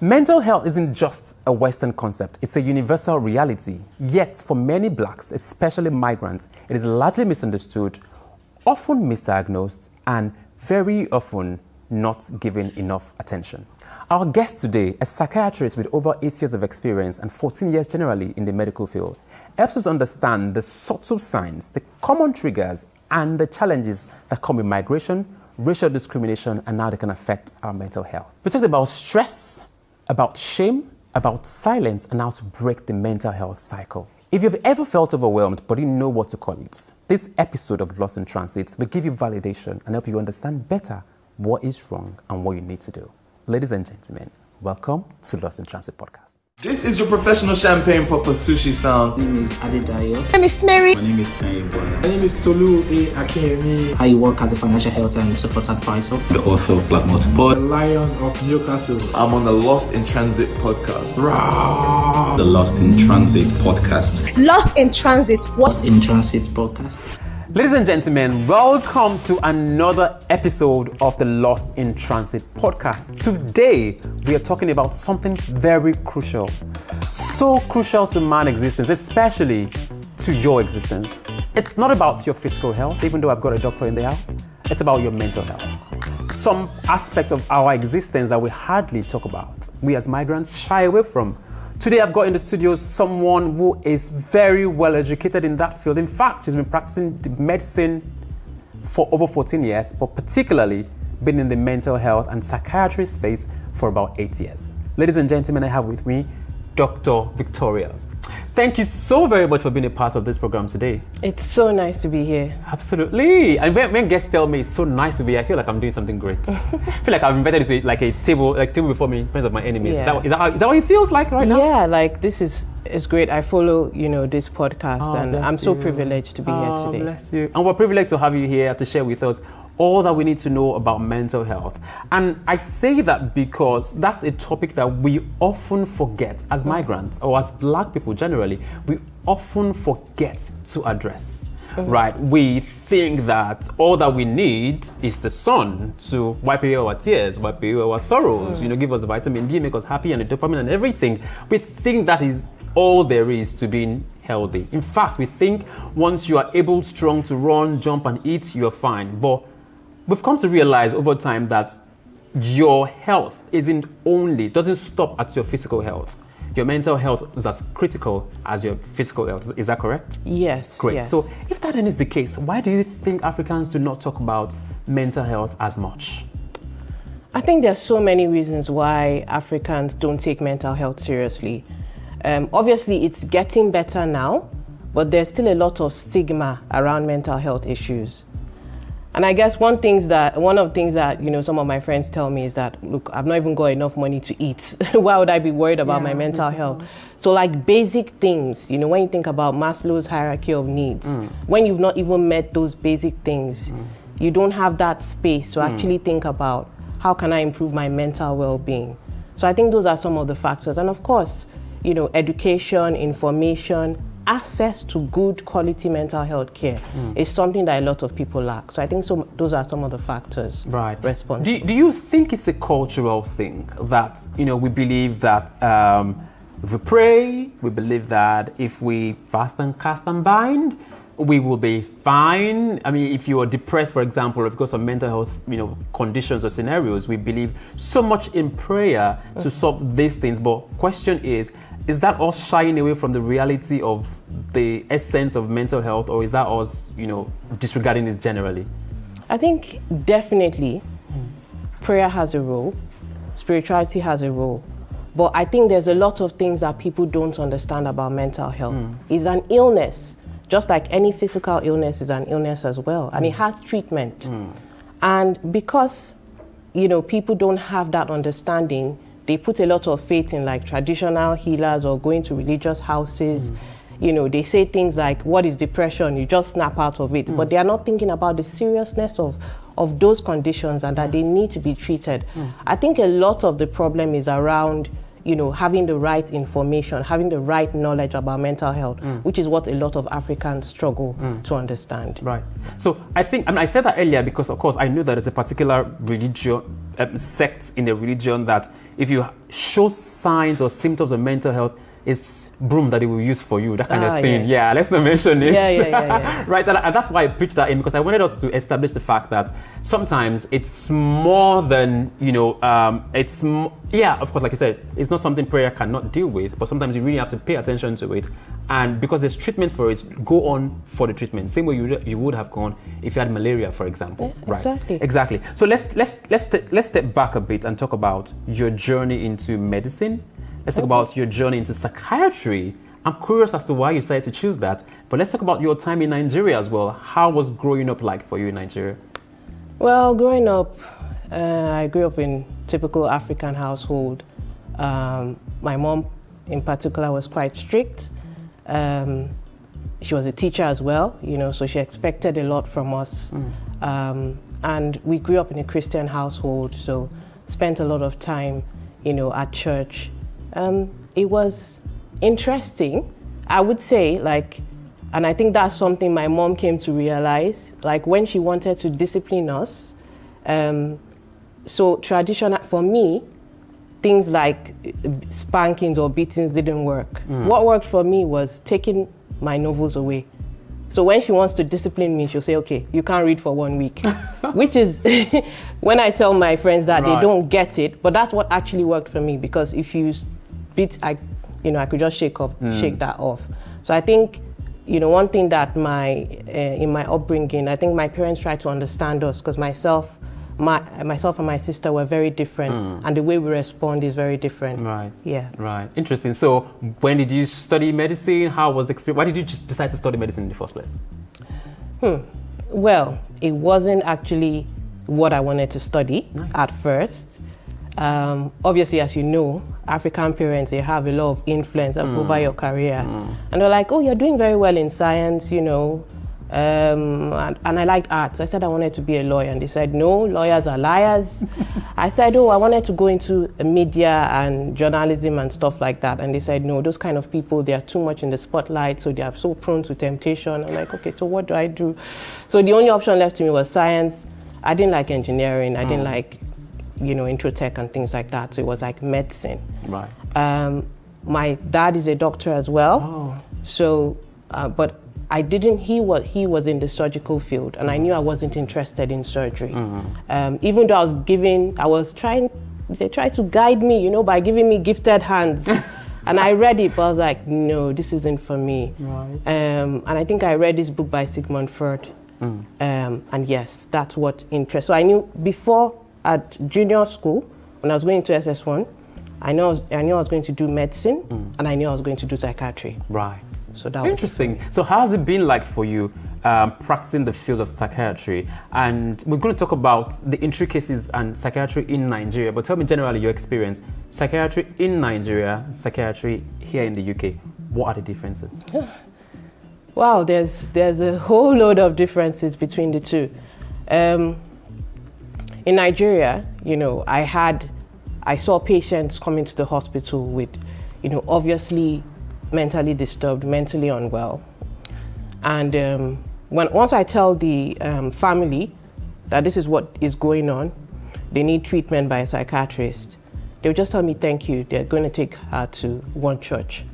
Mental health isn't just a Western concept, it's a universal reality. Yet, for many blacks, especially migrants, it is largely misunderstood, often misdiagnosed, and very often not given enough attention. Our guest today, a psychiatrist with over 8 years of experience and 14 years generally in the medical field, helps us understand the subtle signs, the common triggers, and the challenges that come with migration, racial discrimination, and how they can affect our mental health. We talked about stress, about shame, about silence, and how to break the mental health cycle. If you've ever felt overwhelmed but didn't know what to call it, this episode of Lost in Transit will give you validation and help you understand better what is wrong and what you need to do. Ladies and gentlemen, welcome to Lost in Transit podcast. This is your professional champagne popper sushi sound. My name is Adedayo. My name is Mary. My name is Taiwan. My name is Tolu A. Akemi. I work as a financial health and support advisor. The author of Black Multiple. The Lion of Newcastle. I'm on the Lost in Transit podcast. Rah! The Lost in Transit podcast. Lost in Transit. Lost in Transit podcast. Ladies and gentlemen, welcome to another episode of the Lost in Transit podcast. Today, we are talking about something very crucial. So crucial to man's existence, especially to your existence. It's not about your physical health, even though I've got a doctor in the house. It's about your mental health. Some aspect of our existence that we hardly talk about, we as migrants shy away from. Today, I've got in the studio someone who is very well educated in that field. In fact, she's been practicing medicine for over 14 years, but particularly been in the mental health and psychiatry space for about 8 years. Ladies and gentlemen, I have with me Dr. Victoria. Thank you so very much for being a part of this program today. It's so nice to be here. Absolutely. And when guests tell me it's so nice to be here, I feel like I'm doing something great. I feel like I've invited this like a table before me in front of my enemies. Yeah. Is that what it feels like right now? Yeah, like this is great. I follow, this podcast and I'm so privileged to be here today. Bless you. And we're privileged to have you here to share with us all that we need to know about mental health. And I say that because that's a topic that we often forget as migrants or as black people generally. We often forget to address, right? We think that all that we need is the sun to wipe away our tears, wipe away our sorrows, give us vitamin D, make us happy, and the dopamine and everything. We think that is all there is to being healthy. In fact, we think once you are able, strong to run, jump, and eat, you're fine. But we've come to realize over time that your health doesn't stop at your physical health. Your mental health is as critical as your physical health. Is that correct? Yes. Great. Yes. So if that then is the case, why do you think Africans do not talk about mental health as much? I think there's so many reasons why Africans don't take mental health seriously. Obviously, it's getting better now, but there's still a lot of stigma around mental health issues. And I guess one of the things that some of my friends tell me is that, look, I've not even got enough money to eat. Why would I be worried about my mental health? So like basic things, when you think about Maslow's hierarchy of needs, when you've not even met those basic things, you don't have that space to actually think about how can I improve my mental well-being. So I think those are some of the factors. And of course, education, information, access to good quality mental health care is something that a lot of people lack. So I think those are some of the factors responsible. Do you think it's a cultural thing that, we believe that if we pray, we believe that if we fast and cast and bind, we will be fine? I mean, if you are depressed, for example, or if you've got some mental health, conditions or scenarios, we believe so much in prayer to solve these things. But question is that us shying away from the reality of the essence of mental health, or is that us, disregarding this generally? I think definitely prayer has a role, spirituality has a role, but I think there's a lot of things that people don't understand about mental health. It's an illness, just like any physical illness is an illness as well, and it has treatment. And because, people don't have that understanding, they put a lot of faith in like traditional healers or going to religious houses. They say things like, what is depression? You just snap out of it. But they are not thinking about the seriousness of those conditions and that they need to be treated. I think a lot of the problem is around, having the right information, having the right knowledge about mental health, which is what a lot of Africans struggle to understand. Right. So I think, I said that earlier because, of course, I know that there's a particular religion sects in the religion that if you show signs or symptoms of mental health, it's broom that they will use for you, that kind of thing. Yeah, let's not mention it. Yeah. Right, and that's why I preached that in, because I wanted us to establish the fact that sometimes it's more than, of course, like I said, it's not something prayer cannot deal with, but sometimes you really have to pay attention to it. And because there's treatment for it, go on for the treatment. Same way you would have gone if you had malaria, for example. Yeah, right? Exactly. So let's step back a bit and talk about your journey into medicine. Let's talk about your journey into psychiatry. I'm curious as to why you decided to choose that. But let's talk about your time in Nigeria as well. How was growing up like for you in Nigeria? Well, growing up, I grew up in typical African household. My mom, in particular, was quite strict. She was a teacher as well, so she expected a lot from us. And we grew up in a Christian household, so spent a lot of time, at church. It was interesting, I would say, and I think that's something my mom came to realize, when she wanted to discipline us. So traditional, for me, things like spankings or beatings didn't work. What worked for me was taking my novels away. So when she wants to discipline me, she'll say, okay, you can't read for 1 week, which is when I tell my friends that they don't get it, but that's what actually worked for me, because if you beat, I could just shake that off. So I think, one thing that in my upbringing, I think my parents tried to understand us, because myself and my sister were very different, and the way we respond is very different. Right. Yeah. Right. Interesting. So when did you study medicine? How was the experience? Why did you just decide to study medicine in the first place? Well, it wasn't actually what I wanted to study at first. Obviously, as you know, African parents, they have a lot of influence over your career. And they're like, oh, you're doing very well in science, and I liked art. So I said I wanted to be a lawyer, and they said, no, lawyers are liars. I said, I wanted to go into media and journalism and stuff like that. And they said, no, those kind of people, they are too much in the spotlight, so they are so prone to temptation. I'm like, okay, so what do I do? So the only option left to me was science. I didn't like engineering. I didn't like, intro tech and things like that. So it was like medicine. Right. My dad is a doctor as well. So, but I didn't, he was in the surgical field, and I knew I wasn't interested in surgery. Even though they tried to guide me, by giving me gifted hands. And I read it, but I was like, no, this isn't for me. Right. And I think I read this book by Sigmund Freud. And yes, that's what interests. So I knew before at junior school, when I was going to SS1, I knew I was going to do medicine, and I knew I was going to do psychiatry. Right. So that was interesting. So how has it been like for you practicing the field of psychiatry? And we're going to talk about the intricacies and psychiatry in Nigeria, but tell me generally your experience. Psychiatry in Nigeria, psychiatry here in the UK. What are the differences? Wow, there's a whole load of differences between the two. In Nigeria, I saw patients coming to the hospital with, obviously mentally disturbed, mentally unwell. And once I tell the family that this is what is going on, they need treatment by a psychiatrist, they'll just tell me, thank you, they're going to take her to one church,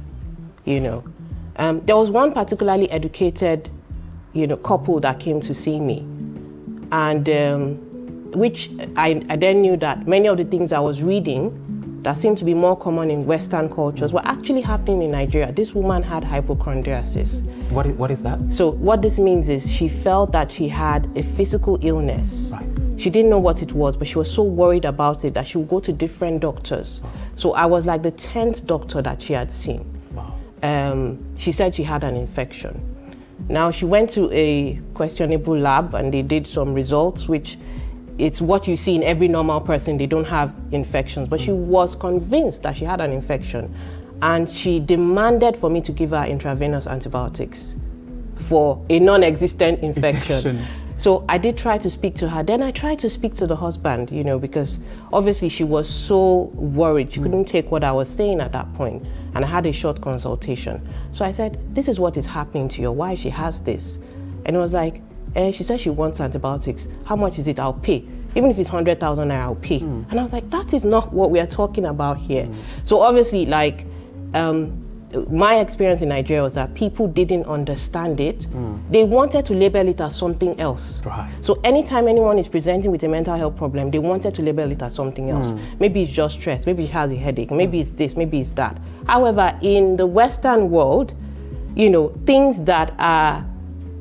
There was one particularly educated, couple that came to see me, and which I then knew that many of the things I was reading that seemed to be more common in Western cultures were actually happening in Nigeria. This woman had hypochondriasis. What is that? So what this means is she felt that she had a physical illness. Right. She didn't know what it was, but she was so worried about it that she would go to different doctors. So I was like the 10th doctor that she had seen. Wow. She said she had an infection. Now she went to a questionable lab and they did some results, which it's what you see in every normal person. They don't have infections, but she was convinced that she had an infection, and she demanded for me to give her intravenous antibiotics for a non-existent infection. So I did try to speak to her. Then I tried to speak to the husband, because obviously she was so worried. She couldn't take what I was saying at that point. And I had a short consultation. So I said, this is what is happening to your wife. She has this. And it was like, she said she wants antibiotics. How much is it? I'll pay. Even if it's 100,000 naira, I'll pay. And I was like, that is not what we are talking about here. So obviously, like, my experience in Nigeria was that people didn't understand it. They wanted to label it as something else. Right. So anytime anyone is presenting with a mental health problem, they wanted to label it as something else. Maybe it's just stress, maybe he has a headache, maybe it's this, maybe it's that. However, in the Western world, you know, things that are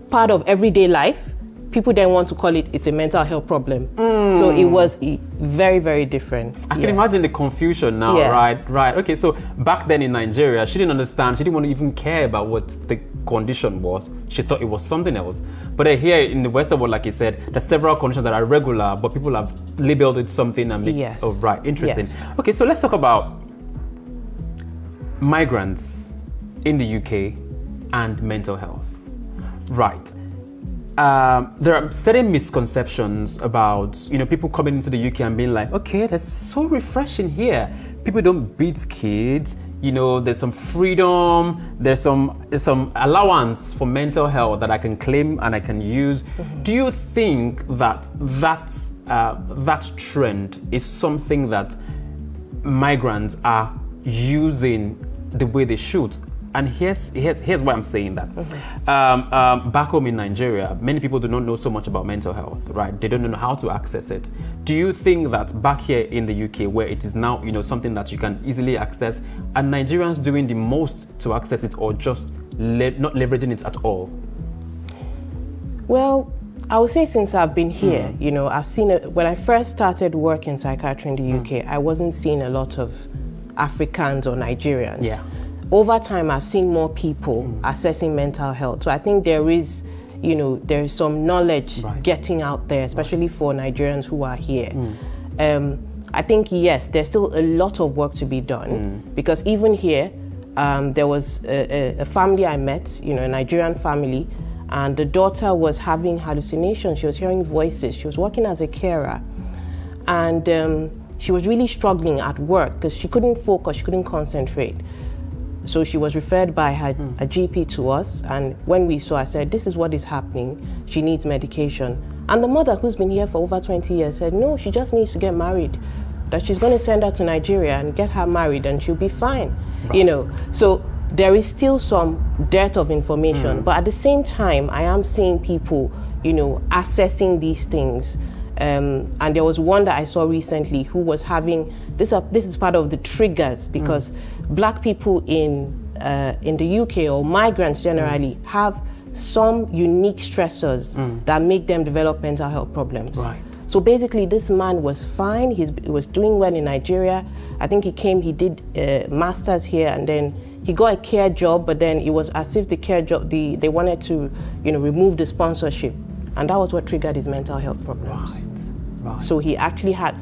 part of everyday life, people then want to call it, it's a mental health problem. So it was very, very different. I can imagine the confusion now, right? Okay, so back then in Nigeria, she didn't understand, she didn't want to even care about what the condition was. She thought it was something else. But here in the Western world, like you said, there's several conditions that are regular, but people have labeled it something and make, oh, right, interesting. Yes. Okay, so let's talk about migrants in the UK and mental health. Right. There are certain misconceptions about, you know, people coming into the UK and being like, okay, that's so refreshing here. People don't beat kids. You know, there's some freedom. There's some allowance for mental health that I can claim and I can use. Do you think that that trend is something that migrants are using the way they should? And here's why I'm saying that. Back home in Nigeria, many people do not know so much about mental health, right? They don't know how to access it. Do you think that back here in the UK, where it is now, you know, something that you can easily access, are Nigerians doing the most to access it, or just not leveraging it at all? Well, I would say since I've been here, you know, I've seen it. When I first started work in psychiatry in the UK, I wasn't seeing a lot of Africans or Nigerians. Yeah. Over time, I've seen more people assessing mental health. So I think there is some knowledge getting out there, especially for Nigerians who are here. I think, yes, there's still a lot of work to be done, because even here, there was a family I met, you know, a Nigerian family, and the daughter was having hallucinations. She was hearing voices. She was working as a carer, and she was really struggling at work because she couldn't focus, she couldn't concentrate. So she was referred by her a GP to us, and when we saw, I said, this is what is happening. She needs medication. And the mother, who's been here for over 20 years, said, no, she just needs to get married. That she's going to send her to Nigeria and get her married and she'll be fine. Right. You know, so there is still some dearth of information, but at the same time, I am seeing people, you know, assessing these things. And there was one that I saw recently who was having, this is part of the triggers, because Black people in the UK, or migrants generally, have some unique stressors that make them develop mental health problems. Right. So basically, this man was fine. He was doing well in Nigeria. I think he did masters here, and then he got a care job, but then it was as if the care job, they wanted to, you know, remove the sponsorship. And that was what triggered his mental health problems. Right. So he actually had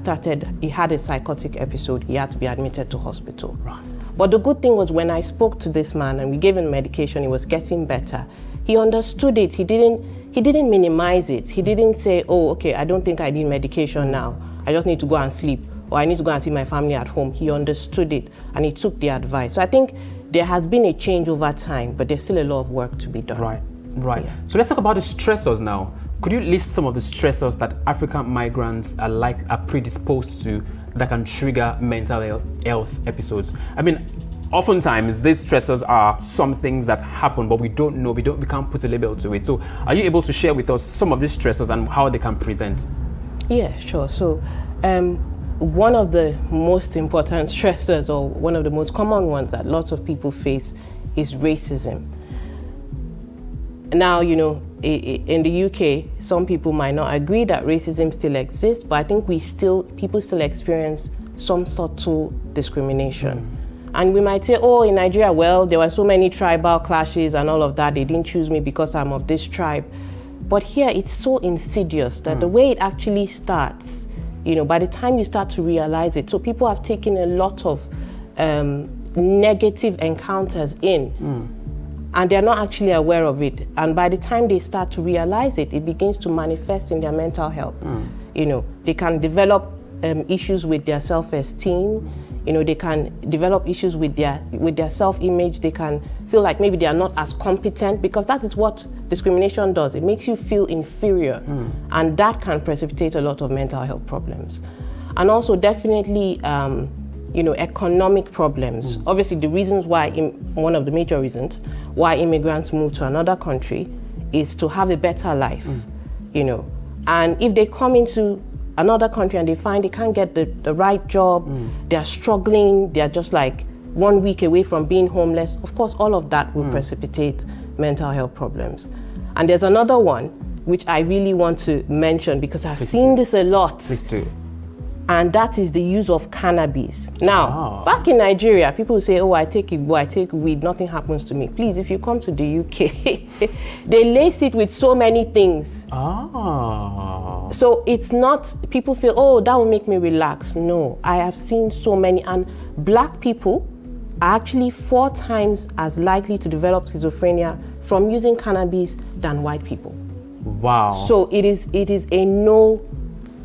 a psychotic episode. He had to be admitted to hospital. Right. But the good thing was, when I spoke to this man and we gave him medication, he was getting better. He understood it. He didn't minimize it. He didn't say, oh, okay, I don't think I need medication now. I just need to go and sleep, or I need to go and see my family at home. He understood it and he took the advice. So I think there has been a change over time, but there's still a lot of work to be done. Right. Yeah. So let's talk about the stressors now. Could you list some of the stressors that African migrants are predisposed to that can trigger mental health episodes? I mean, oftentimes these stressors are some things that happen, but we don't know, we can't put a label to it. So are you able to share with us some of these stressors and how they can present? Yeah, sure. So one of the most important stressors, or one of the most common ones that lots of people face, is racism. Now, you know, in the UK, some people might not agree that racism still exists, but I think people still experience some subtle discrimination. And we might say, oh, in Nigeria, well, there were so many tribal clashes and all of that. They didn't choose me because I'm of this tribe. But here, it's so insidious that the way it actually starts, you know, by the time you start to realize it, so people have taken a lot of negative encounters in, and they're not actually aware of it. And by the time they start to realize it, it begins to manifest in their mental health. You know, they can develop issues with their self-esteem. You know, they can develop issues with their self-image. They can feel like maybe they are not as competent, because that is what discrimination does. It makes you feel inferior, and that can precipitate a lot of mental health problems. And also definitely, economic problems. Obviously, the reasons why, one of the major reasons why immigrants move to another country is to have a better life, And if they come into another country and they find they can't get the right job, they're struggling, they're just like 1 week away from being homeless, of course, all of that will precipitate mental health problems. And there's another one which I really want to mention, because I've seen this a lot. Please do. And that is the use of cannabis. Now, back in Nigeria, people will say, oh, I take Igbo, I take weed, nothing happens to me. Please, if you come to the UK, they lace it with so many things. So it's not, people feel, oh, that will make me relax. No, I have seen so many. And Black people are actually 4 times as likely to develop schizophrenia from using cannabis than white people. Wow. So it is a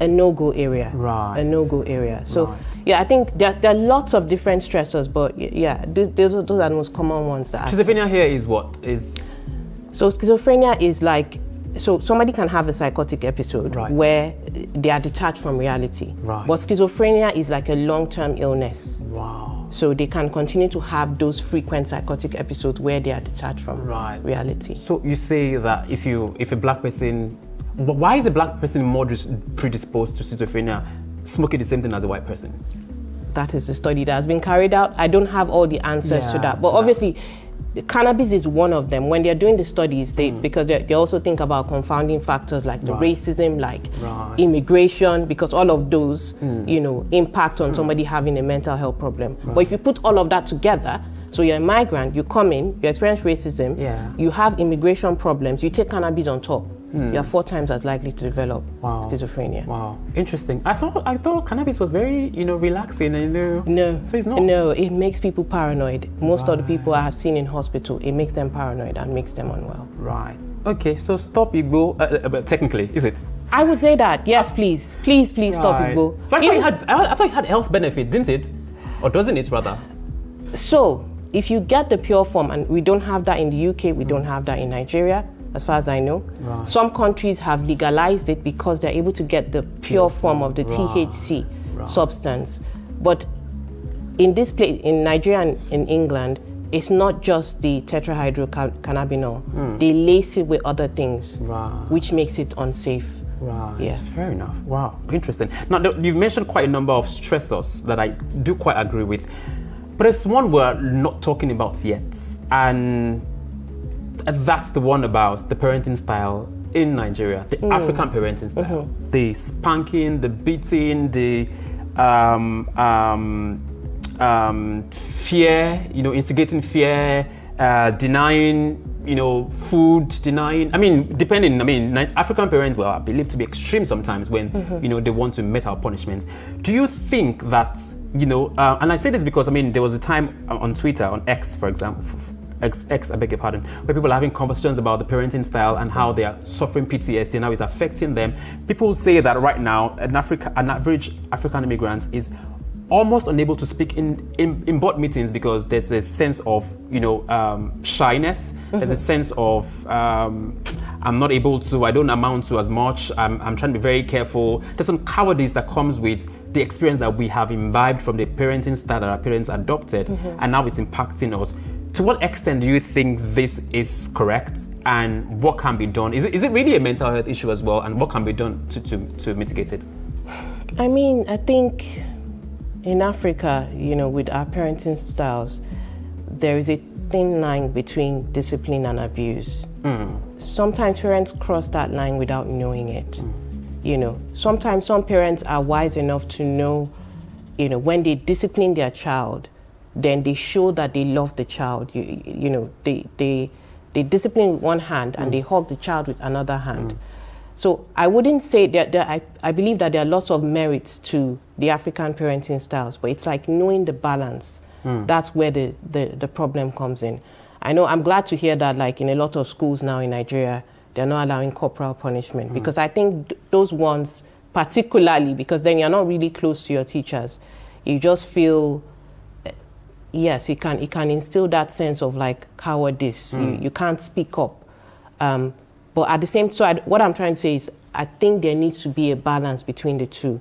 no-go area. Right. A no-go area. So, I think there are lots of different stressors, but those are the most common ones. Schizophrenia here is what? So schizophrenia is like, so somebody can have a psychotic episode where they are detached from reality. Right. But schizophrenia is like a long-term illness. Wow. So they can continue to have those frequent psychotic episodes where they are detached from reality. So you say that if a Black person, why is a Black person more predisposed to schizophrenia smoking the same thing as a white person? That is a study that has been carried out. I don't have all the answers to that, but obviously, cannabis is one of them. When they're doing the studies, because they also think about confounding factors like the racism, like immigration, because all of those, impact on somebody having a mental health problem. But if you put all of that together, so you're a migrant, you come in, you experience racism, you have immigration problems, you take cannabis on top, you're 4 times as likely to develop schizophrenia. Wow, interesting. I thought cannabis was very, relaxing. No, so it's not. No, it makes people paranoid. Most of the people I have seen in hospital, it makes them paranoid and makes them unwell. Right. Okay, so stop Igbo, technically, is it? I would say that, yes, please stop Igbo. But I thought it had health benefit, didn't it? Or doesn't it, rather? So, if you get the pure form, and we don't have that in the UK, we don't have that in Nigeria, as far as I know. Some countries have legalized it because they're able to get the pure form of the THC substance. But in this place, in Nigeria and in England, it's not just the tetrahydrocannabinol. They lace it with other things, which makes it unsafe. Right. Yeah. Fair enough. Wow. Interesting. Now, you've mentioned quite a number of stressors that I do quite agree with. But there's one we're not talking about yet. And that's the one about the parenting style in Nigeria, the African parenting style. The spanking, the beating, the fear, instigating fear, denying, food, denying. African parents are believed to be extreme sometimes when, they want to met our punishments. Do you think that, and I say this because, there was a time on Twitter, on X, for example, X, I beg your pardon, where people are having conversations about the parenting style and how they are suffering PTSD and how it's affecting them. People say that right now, an average African immigrant is almost unable to speak in board meetings because there's a sense of, shyness. There's a sense of, I'm not able to, I don't amount to as much, I'm trying to be very careful. There's some cowardice that comes with the experience that we have imbibed from the parenting style that our parents adopted, and now it's impacting us. To what extent do you think this is correct, and what can be done? Is it really a mental health issue as well, and what can be done to mitigate it? I think in Africa, with our parenting styles, there is a thin line between discipline and abuse. Sometimes parents cross that line without knowing it. Sometimes some parents are wise enough to know, when they discipline their child, then they show that they love the child. They discipline with one hand and they hug the child with another hand. So I wouldn't say that I believe that there are lots of merits to the African parenting styles, but it's like knowing the balance. That's where the problem comes in. I know, I'm glad to hear that, like in a lot of schools now in Nigeria, they're not allowing corporal punishment, because I think those ones, particularly because then you're not really close to your teachers, you just feel yes, it can instill that sense of like cowardice. You can't speak up. But at the same time, what I'm trying to say is I think there needs to be a balance between the two.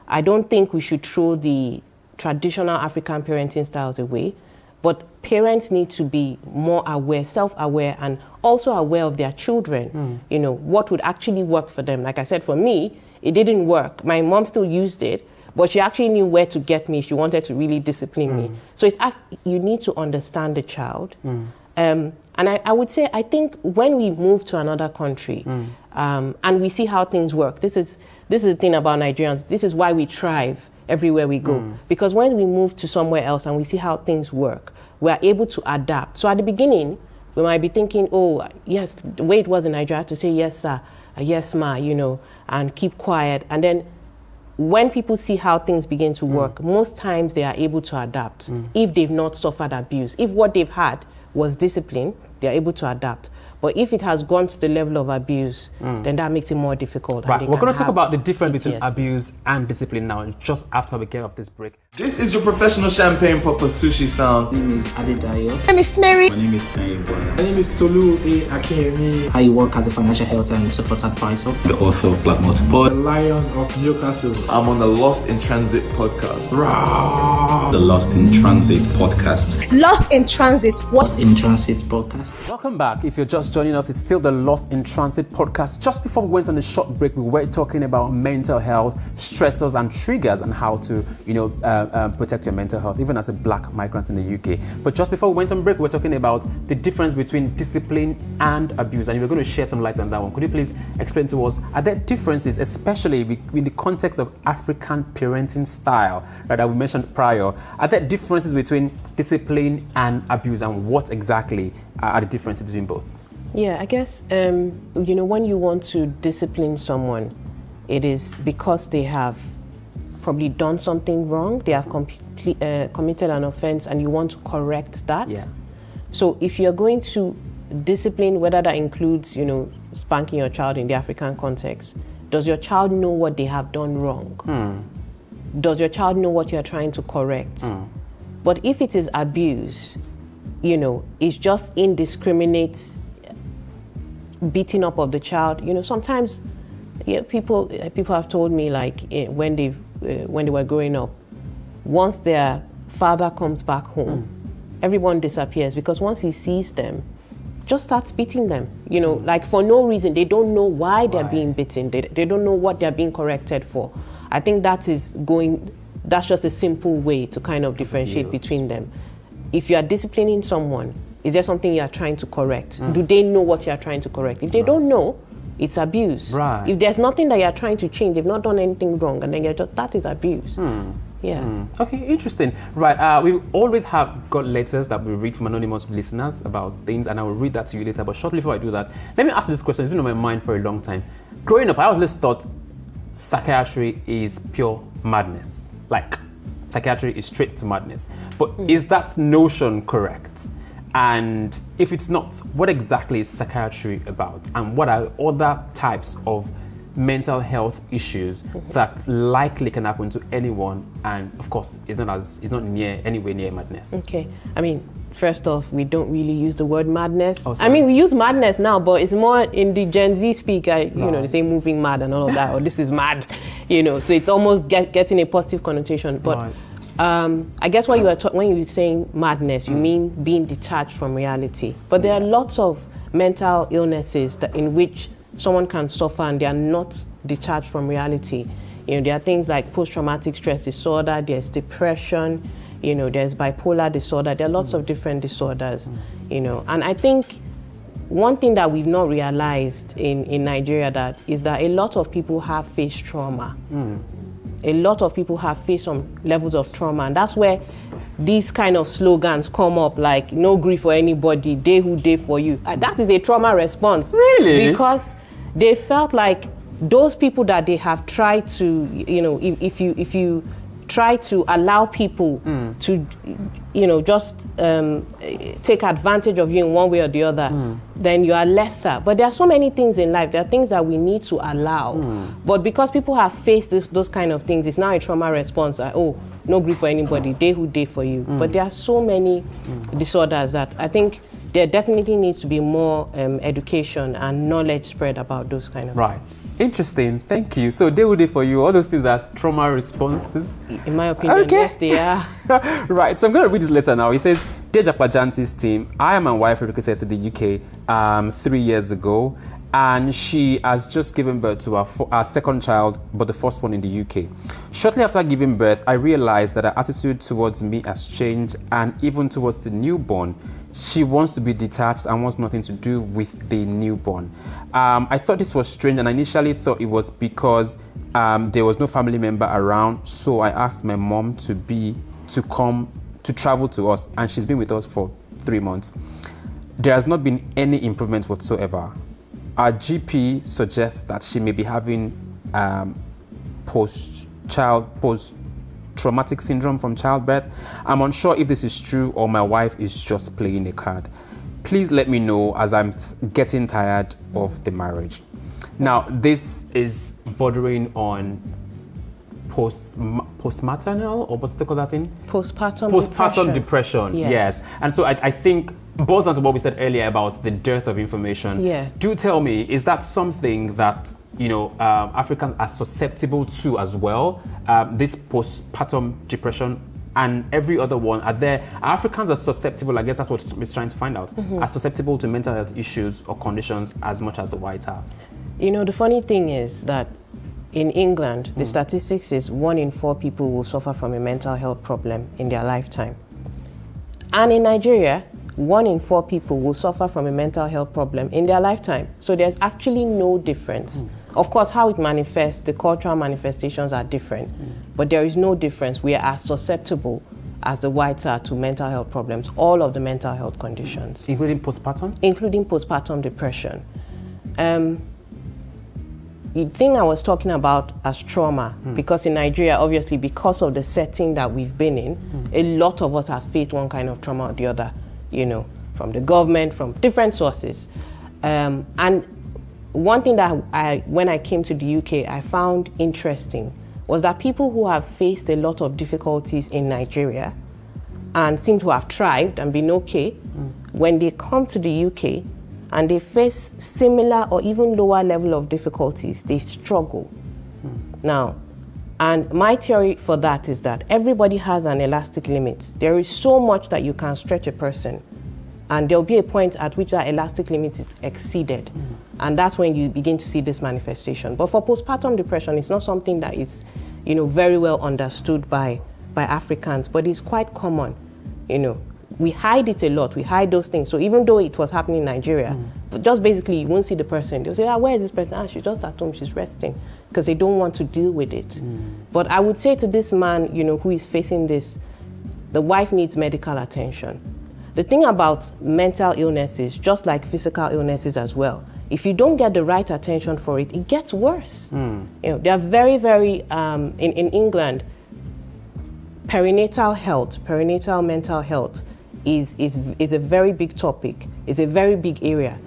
I don't think we should throw the traditional African parenting styles away, but parents need to be more aware, self-aware, and also aware of their children. You know, what would actually work for them. Like I said, for me, it didn't work. My mom still used it, but she actually knew where to get me. She wanted to really discipline me. So you need to understand the child. And I would say, I think when we move to another country and we see how things work, this is the thing about Nigerians. This is why we thrive everywhere we go. Because when we move to somewhere else and we see how things work, we are able to adapt. So at the beginning, we might be thinking, oh, yes, the way it was in Nigeria, to say yes, sir, yes, ma, you know, and keep quiet. And then when people see how things begin to work, most times they are able to adapt if they've not suffered abuse. If what they've had was discipline, they are able to adapt. But if it has gone to the level of abuse, then that makes it more difficult. Right, we're going to talk about the difference between abuse and discipline now, just after we get off this break. This is your professional champagne popper Sushi sound. My name is Adedayo. My name is Mary. My name is Taiwo. My name is Tolu A. Akinyemi, I work as a financial health and support advisor. The author of Black Multiple. the Lion of Newcastle. I'm on the Lost in Transit podcast. Rah! The Lost in Transit podcast. Lost in Transit. Lost in Transit podcast. Welcome back. If you're just joining us, it's still the Lost in Transit podcast. Just before we went on a short break, we were talking about mental health, stressors and triggers, and how to, protect your mental health, even as a black migrant in the UK. But just before we went on break, we were talking about the difference between discipline and abuse, and you were going to share some light on that one. Could you please explain to us, are there differences, especially in the context of African parenting style, right, that we mentioned prior? Are there differences between discipline and abuse, and what exactly are the differences between both? Yeah, I guess, when you want to discipline someone, it is because they have probably done something wrong, they have committed an offense, and you want to correct that. Yeah. So if you're going to discipline, whether that includes, spanking your child in the African context, does your child know what they have done wrong? Does your child know what you're trying to correct? But if it is abuse, it's just indiscriminate beating up of the child. Sometimes people have told me, like, when they were growing up, once their father comes back home, everyone disappears, because once he sees them, just starts beating them, like for no reason. They don't know why they're being beaten. They don't know what they're being corrected for. I think that's just a simple way to kind of differentiate between them. If you are disciplining someone, is there something you are trying to correct? Do they know what you are trying to correct? If they don't know, it's abuse. Right. If there's nothing that you're trying to change, they've not done anything wrong, and then that is abuse. Yeah. Okay, interesting. Right, we always have got letters that we read from anonymous listeners about things, and I will read that to you later. But shortly before I do that, let me ask you this question. It's been on my mind for a long time. Growing up, I always thought psychiatry is pure madness. Like, psychiatry is straight to madness. But is that notion correct? And if it's not, what exactly is psychiatry about? And what are other types of mental health issues that likely can happen to anyone? And of course, it's not anywhere near madness. Okay. I mean, first off, we don't really use the word madness. I mean, we use madness now, but it's more in the Gen Z speak. They say moving mad and all of that, or this is mad. So it's almost getting a positive connotation. But Right. I guess when you were saying madness, you mean being detached from reality. But there are lots of mental illnesses in which someone can suffer and they are not detached from reality. There are things like post-traumatic stress disorder, there's depression, there's bipolar disorder, there are lots of different disorders, And I think one thing that we've not realized in Nigeria is that a lot of people have faced trauma. A lot of people have faced some levels of trauma, and that's where these kind of slogans come up, like no grief for anybody, they who day for you. That is a trauma response. Really? Because they felt like those people that they have tried to, if you try to allow people to, just take advantage of you in one way or the other, then you are lesser. But there are so many things in life. There are things that we need to allow. But because people have faced those kind of things, it's now a trauma response. Like, oh, no grief for anybody. They who day for you. But there are so many disorders that I think there definitely needs to be more education and knowledge spread about those kind of Right. Interesting. Thank you. So they would do for you. All those things are trauma responses. In my opinion, yes, they are. Right. So I'm going to read this letter now. It says, "Dear Japa Janti's team, I am my wife relocated to the UK 3 years ago, and she has just given birth to our second child, but the first one in the UK. Shortly after giving birth, I realized that her attitude towards me has changed, and even towards the newborn. She wants to be detached and wants nothing to do with the newborn. I thought this was strange, and I initially thought it was because there was no family member around. So I asked my mom to travel to us, and she's been with us for 3 months. There has not been any improvement whatsoever. Our GP suggests that she may be having post-traumatic syndrome from childbirth. I'm unsure if this is true or my wife is just playing a card. Please let me know, as I'm getting tired of the marriage." Now, this is bordering on post-maternal, or what's the call that thing? Postpartum depression. Yes. And so I think boils down to what we said earlier about the dearth of information. Yeah. Do tell me, is that something that Africans are susceptible to as well? This postpartum depression and every other one, Africans are susceptible, I guess that's what we're trying to find out, are susceptible to mental health issues or conditions as much as the whites are? The funny thing is that in England, the statistics is 1 in 4 people will suffer from a mental health problem in their lifetime. And in Nigeria, 1 in 4 people will suffer from a mental health problem in their lifetime. So there's actually no difference. Of course, how it manifests, the cultural manifestations are different, but there is no difference. We are as susceptible as the whites are to mental health problems, all of the mental health conditions. Including postpartum? Including postpartum depression. The thing I was talking about as trauma, because in Nigeria, obviously, because of the setting that we've been in, a lot of us have faced one kind of trauma or the other, from the government, from different sources. And one thing that when I came to the UK, I found interesting was that people who have faced a lot of difficulties in Nigeria and seem to have thrived and been okay, when they come to the UK and they face similar or even lower level of difficulties, they struggle. Now, and my theory for that is that everybody has an elastic limit. There is so much that you can stretch a person, and there'll be a point at which that elastic limit is exceeded. And that's when you begin to see this manifestation. But for postpartum depression, it's not something that is, very well understood by Africans, but it's quite common. We hide it a lot. We hide those things. So even though it was happening in Nigeria, but just basically you won't see the person. They'll say, where is this person? She's just at home, she's resting, because they don't want to deal with it. But I would say to this man, who is facing this, the wife needs medical attention. The thing about mental illnesses, just like physical illnesses as well, if you don't get the right attention for it, it gets worse. They are very, very, in England, perinatal mental health is a very big topic. It's a very big area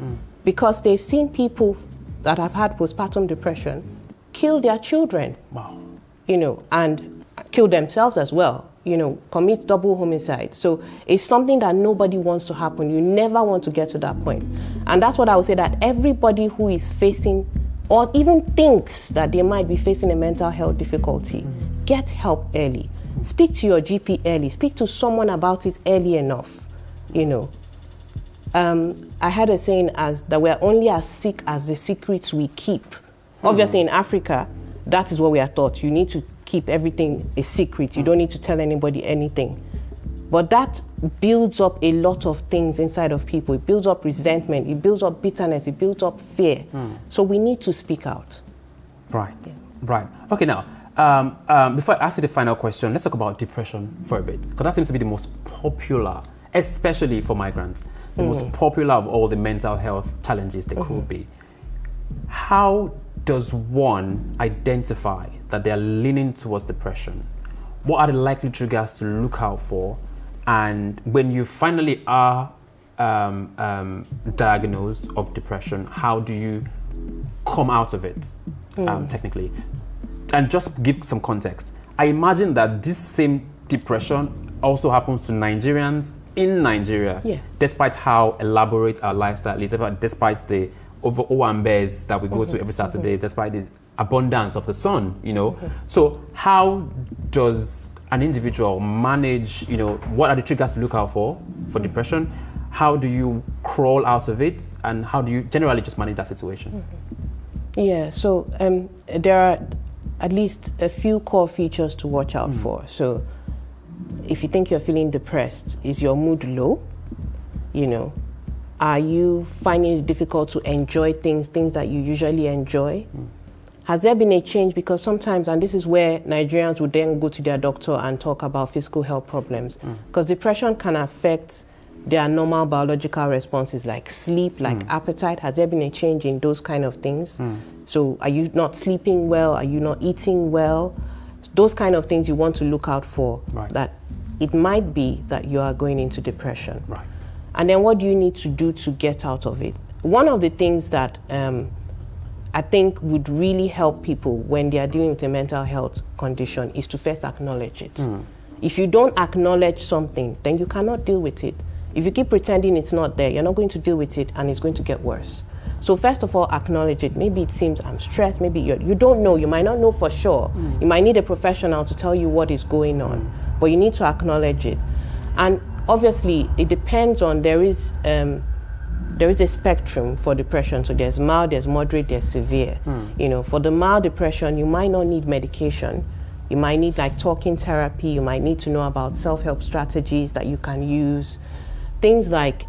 because they've seen people that have had postpartum depression kill their children. Wow. And kill themselves as well. Commit double homicide. So it's something that nobody wants to happen. You never want to get to that point. And that's what I would say, that everybody who is facing or even thinks that they might be facing a mental health difficulty, get help early. Speak to your GP early. Speak to someone about it early enough. I had a saying as that we're only as sick as the secrets we keep. Obviously, in Africa, that is what we are taught. You need to keep everything a secret. You don't need to tell anybody anything. But that builds up a lot of things inside of people. It builds up resentment. It builds up bitterness. It builds up fear. So we need to speak out. Right. Okay, now, before I ask you the final question, let's talk about depression for a bit, because that seems to be the most popular, especially for migrants, the most popular of all the mental health challenges there could be. How does one identify that they are leaning towards depression? What are the likely triggers to look out for? And when you finally are diagnosed of depression, how do you come out of it, technically? And just give some context. I imagine that this same depression also happens to Nigerians in Nigeria, despite how elaborate our lifestyle is, despite the over Owambes that we go to every Saturday, despite the abundance of the sun, you know. So how does an individual manage, you know, what are the triggers to look out for depression? How do you crawl out of it? And how do you generally just manage that situation? Yeah, so there are at least a few core features to watch out for. So if you think you're feeling depressed, is your mood low? You know, are you finding it difficult to enjoy things that you usually enjoy? Has there been a change? Because sometimes, and this is where Nigerians would then go to their doctor and talk about physical health problems, because depression can affect their normal biological responses like sleep, like appetite. Has there been a change in those kind of things? So are you not sleeping well? Are you not eating well? Those kind of things you want to look out for, that it might be that you are going into depression. Right. And then what do you need to do to get out of it? One of the things that I think would really help people when they are dealing with a mental health condition is to first acknowledge it. If you don't acknowledge something, then you cannot deal with it. If you keep pretending it's not there, you're not going to deal with it, and it's going to get worse. So first of all, acknowledge it. Maybe it seems I'm stressed, maybe you don't know, you might not know for sure. You might need a professional to tell you what is going on, but you need to acknowledge it. And obviously, it depends on, there is a spectrum for depression. So there's mild, there's moderate, there's severe. You know, for the mild depression, you might not need medication. You might need like talking therapy. You might need to know about self-help strategies that you can use. Things like,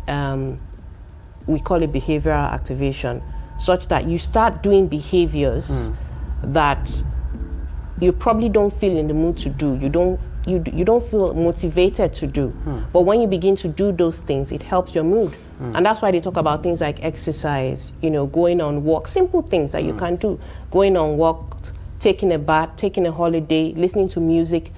we call it behavioral activation, such that you start doing behaviors that you probably don't feel in the mood to do. You don't feel motivated to do. But when you begin to do those things, it helps your mood. And that's why they talk about things like exercise, you know, going on walks, simple things that you can do. Going on walks, taking a bath, taking a holiday, listening to music.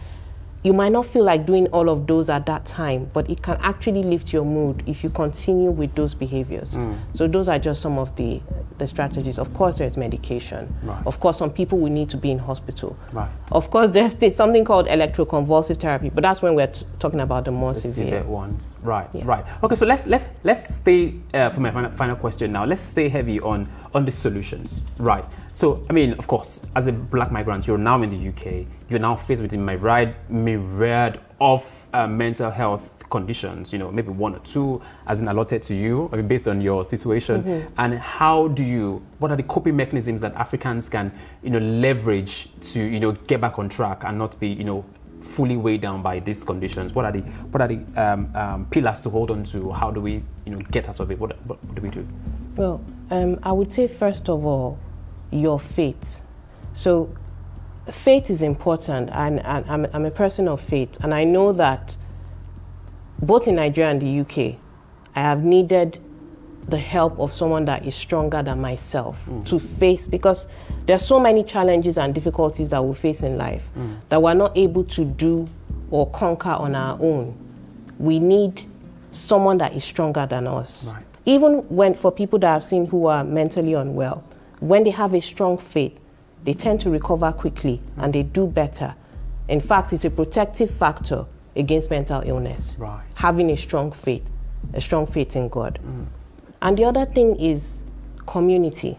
You might not feel like doing all of those at that time, but it can actually lift your mood if you continue with those behaviors. So those are just some of the strategies. Of course, there's medication. Of course, some people will need to be in hospital. Of course, there's something called electroconvulsive therapy, but that's when we're talking about the more severe ones. Right. Okay, so let's stay for my final question now. Let's stay heavy on the solutions. Right. So, I mean, of course, as a black migrant, you're now in the UK. You're now faced with a myriad of mental health conditions. You know, maybe one or two has been allotted to you, I mean, based on your situation. And what are the coping mechanisms that Africans can, you know, leverage to, you know, get back on track and not be, you know, fully weighed down by these conditions? What are the pillars to hold on to? How do we, you know, get out of it? What do we do? Well, I would say first of all, your faith. So faith is important, and I'm a person of faith, and I know that both in Nigeria and the UK, I have needed the help of someone that is stronger than myself to face, because there's so many challenges and difficulties that we face in life that we're not able to do or conquer on our own. We need someone that is stronger than us. Even for people that I've seen who are mentally unwell, when they have a strong faith, they tend to recover quickly and they do better. In fact, it's a protective factor against mental illness, having a strong faith in God. And the other thing is community.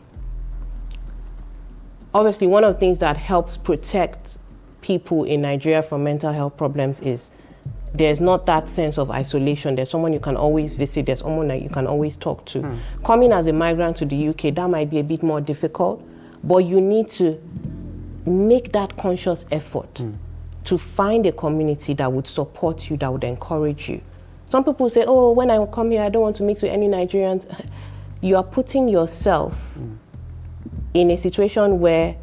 Obviously, one of the things that helps protect people in Nigeria from mental health problems is there's not that sense of isolation. There's someone you can always visit. There's someone that you can always talk to. Coming as a migrant to the UK, that might be a bit more difficult, but you need to make that conscious effort to find a community that would support you, that would encourage you. Some people say, oh, when I come here, I don't want to mix with any Nigerians. You are putting yourself in a situation where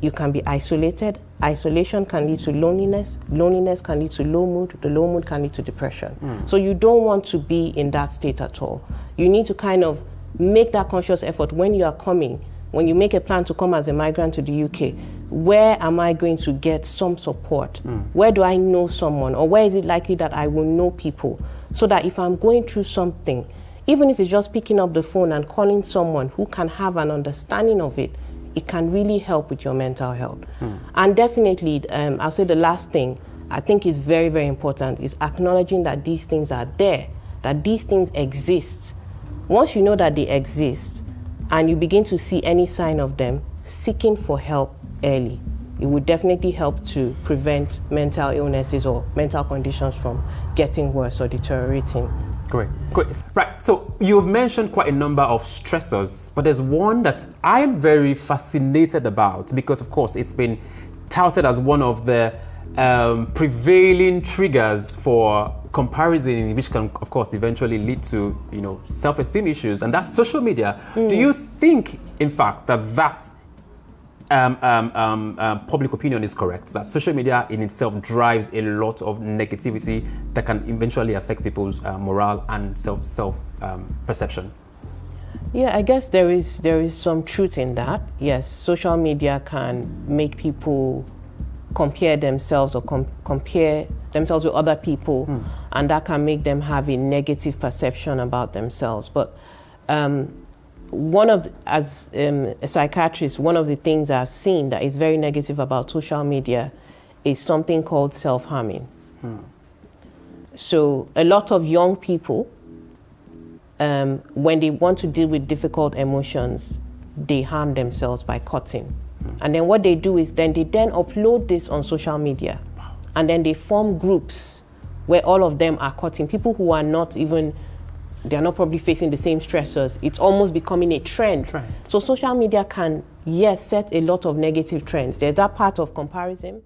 you can be isolated. Isolation can lead to loneliness. Loneliness can lead to low mood. The low mood can lead to depression. So you don't want to be in that state at all. You need to kind of make that conscious effort when you are coming, when you make a plan to come as a migrant to the UK, where am I going to get some support? Where do I know someone? Or where is it likely that I will know people? So that if I'm going through something, even if it's just picking up the phone and calling someone who can have an understanding of it, it can really help with your mental health. And definitely, I'll say the last thing I think is very, very important is acknowledging that these things are there, that these things exist. Once you know that they exist and you begin to see any sign of them, seeking for help early. It would definitely help to prevent mental illnesses or mental conditions from getting worse or deteriorating. Great. Right, so you've mentioned quite a number of stressors, but there's one that I'm very fascinated about because, of course, it's been touted as one of the prevailing triggers for comparison, which can, of course, eventually lead to, self-esteem issues, and that's social media. Do you think, in fact, that public opinion is correct, that social media in itself drives a lot of negativity that can eventually affect people's morale and self perception? Yeah, I guess there is some truth in that. Yes, social media can make people compare themselves or compare themselves with other people, and that can make them have a negative perception about themselves. But as a psychiatrist, one of the things I've seen that is very negative about social media is something called self-harming. So a lot of young people, when they want to deal with difficult emotions, they harm themselves by cutting. And then what they do is they upload this on social media, and then they form groups where all of them are cutting. People who are not even, they're not probably facing the same stressors. It's almost becoming a trend. So social media can, yes, set a lot of negative trends. There's that part of comparison.